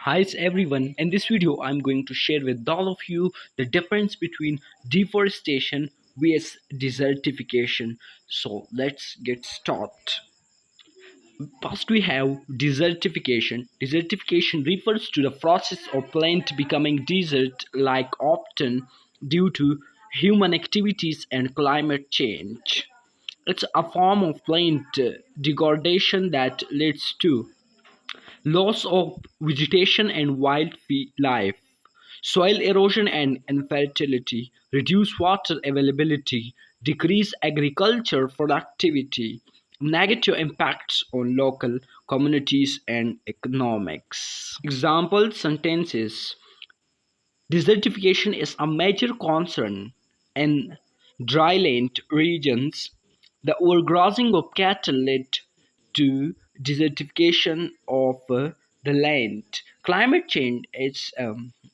Hi everyone, in this video I'm going to share with all of you the difference between deforestation vs desertification. So let's get started. First we have desertification. Desertification refers to the process of plant becoming desert like often due to human activities and climate change. It's a form of plant degradation that leads to loss of vegetation and wildlife, soil erosion and infertility, reduce water availability, decrease agriculture productivity, negative impacts on local communities and economics. Example sentences: desertification is a major concern in dryland regions. The overgrazing of cattle led to desertification of the land. Climate change is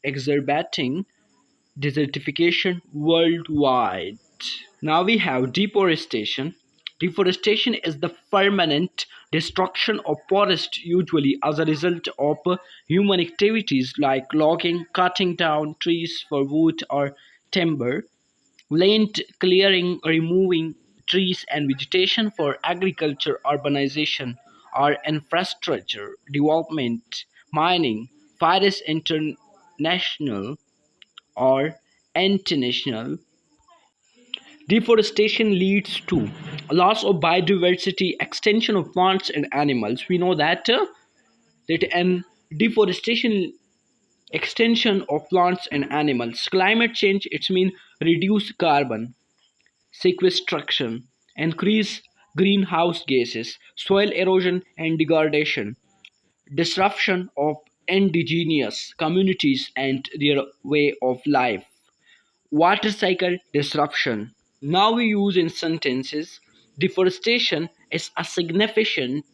exacerbating desertification worldwide. Now we have deforestation. Deforestation is the permanent destruction of forest, usually as a result of human activities like logging, cutting down trees for wood or timber, land clearing, removing trees and vegetation for agriculture, urbanization, or infrastructure development, mining, forest international or international. Deforestation leads to loss of biodiversity, extinction of plants and animals. We know that and deforestation, extinction of plants and animals. Climate change, it means reduce carbon sequestration, increase greenhouse gases, soil erosion and degradation, disruption of indigenous communities and their way of life, water cycle disruption. Now we use in sentences: deforestation is a significant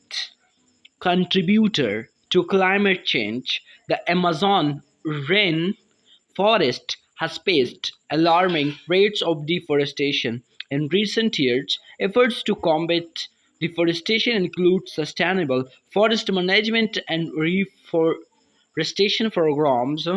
contributor to climate change. The Amazon rain forest has faced alarming rates of deforestation in recent years. Efforts to combat deforestation include sustainable forest management and reforestation programs,